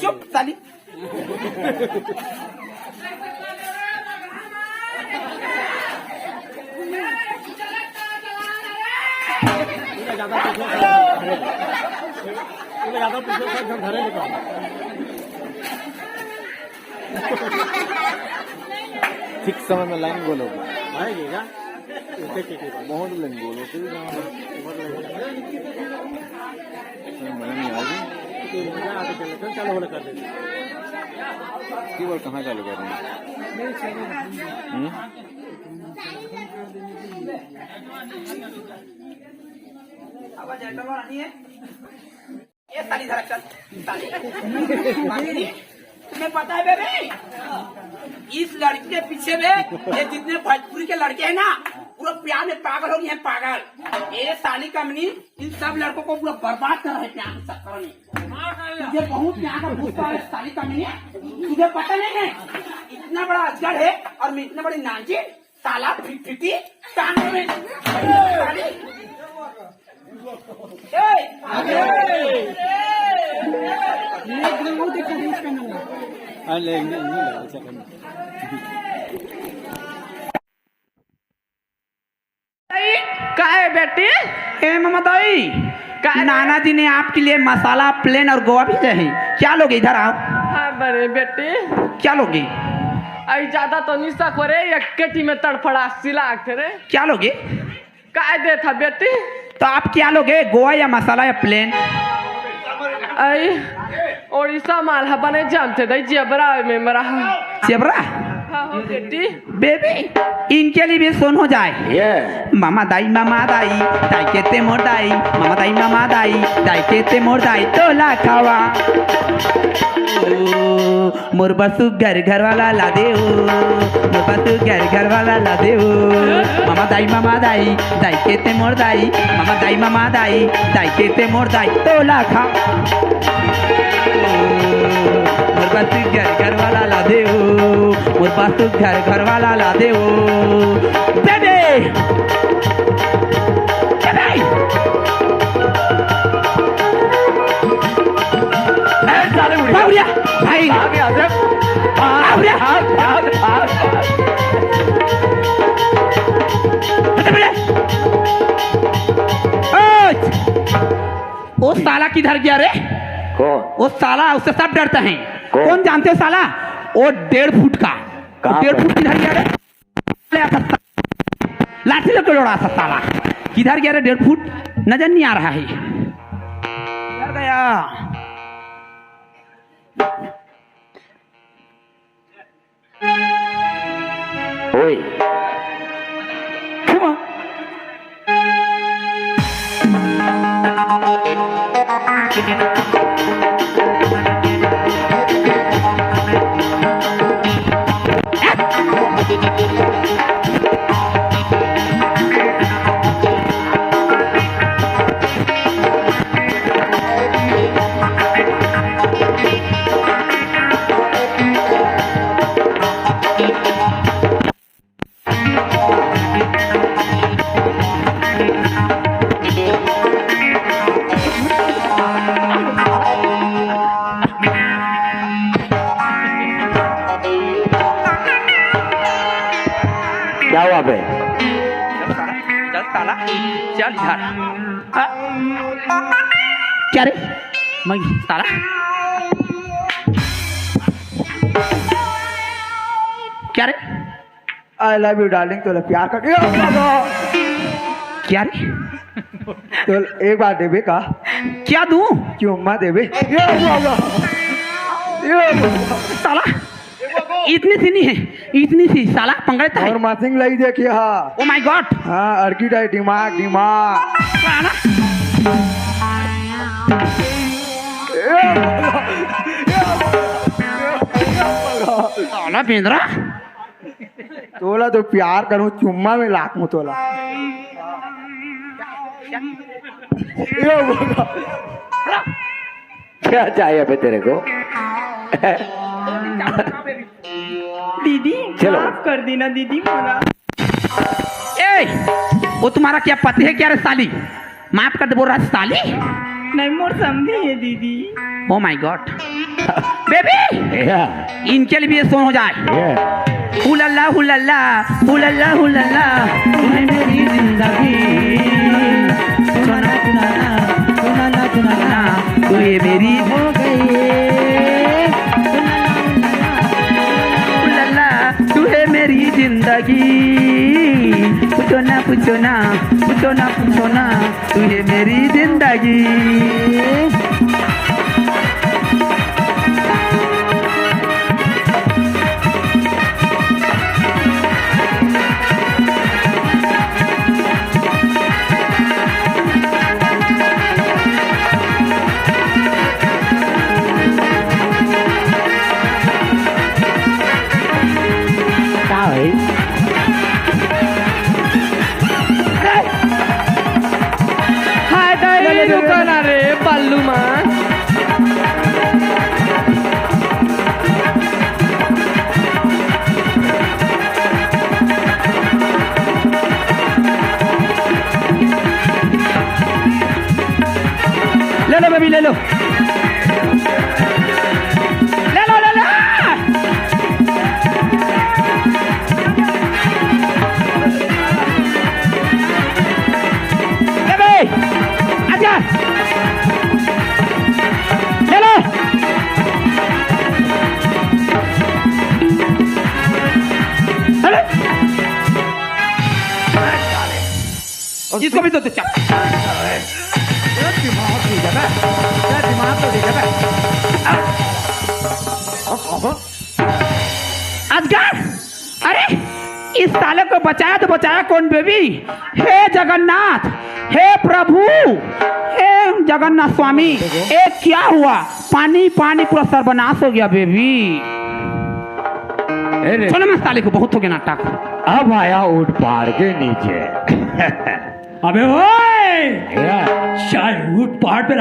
चुप साली। ठीक समय में लाइन बोलो आएगा बहुत लाइन बोलो चालू वाला कर देते कहाँ चालू कर रहे हैं ये साली जरा चल साली। तुम्हें पता है बेबी इस लड़की के पीछे में ये जितने भोजपुरी के लड़के हैं ना पूरा प्यार में पागल हो गए हैं पागल। ये साली कंपनी इन सब लड़कों को पूरा बर्बाद कर रहा है प्यार के चक्कर में। तुझे बहुत प्यार का भूत है साली कंपनी है। तुझे पता नहीं है इतना बड़ा अजगर है और मैं इतना बड़ी नाची साला फिटी टांग में का है बेटी? ए ममताई नाना जी ने आपके लिए मसाला प्लेन और गोवा भेजे हैं। क्या लोगे इधर आओ। हाँ बड़े बेटी क्या लोगे? आई ज्यादा तो निशा करे एक केटी में तड़फड़ा सिला रे। क्या लोगे? का दे था बेटी? तो आप क्या लोगे गोवा या मसाला या प्लेन? आई ओडिशा मालहा बने जानते दे जेबरा में मरा जेबरा। हाँ बेटी बेबी इनके लिए भी सुन हो जाए। मामा दाई दाई केते मोर दाई मामा दाई केते मोर दाई तोला खावा मोर बसु घर वाला ला दे मोर बसु घर वाला ला दे मामा दाई केते मोर दाई मामा दाई केते मोर दाई तोला खा मोर बसु घर वाला ला दे मोर बसु घर वाला ला दे बेबी भाई वो साला किधर गया रे? कौन? वो साला उससे सब डरते हैं। कौन जानते हो साला? वो 1.5 फुट का 1.5 फुट किधर गया रे? लाठी लेकर दौड़ा सा साला किधर गया रे? 1.5 फुट नजर नहीं आ रहा है। किधर गया? ओए क्या हुआ बे? चल साला चल इधर। क्या रे मैं साला क्या रे? I love you darling. तो प्यार कर क्या रे? तो एक बार देवे का क्या दूं? चुम्मा देवे साला इतनी सी नहीं है इतनी सी साला पंगड़ता है। और मासिंग लगी देखिए। हाँ ओ माय गॉड। हाँ अर्की टाइट दिमाग साला बेंद्रा तोला तो प्यार करूं चुम्मा में लाख मु तोला। क्या चाहिए बे तेरे को? दीदी चलो माफ कर देना दीदी। ए वो तुम्हारा क्या पति है क्या रे साली? माफ कर दे, बोल रहा है साली। नहीं मोर समझे है दीदी। ओ माय गॉड बेबी, इनके लिए भी ये सॉन्ग हो जाए। हुलल्ला हुलल्ला हुलल्ला हुलल्ला तूने मेरी जिंदगी, सुना सुना सुना तू ये मेरी हो गई, हुलल्ला तू है मेरी जिंदगी, पूछो ना पूछो ना पूछो ना पूछो ना तू है मेरी जिंदगी। हाय दाई दुकान रे पल्लू माँ। ले लो बेबी ले लो ले लो ले लो। आजा ले लो। इसको भी दो तो चल। अजगर, अरे इस साले को बचाया तो बचाया कौन बेबी? हे जगन्नाथ, हे प्रभु, हे जगन्नाथ स्वामी, ये क्या हुआ? पानी पानी पूरा सर्वनाश हो गया बेबी। चलो मैं साले को बहुत हो गया नाटक। अब आया ऊट पहाड़ के नीचे। अबे ओए, शायद ऊट पहाड़ पे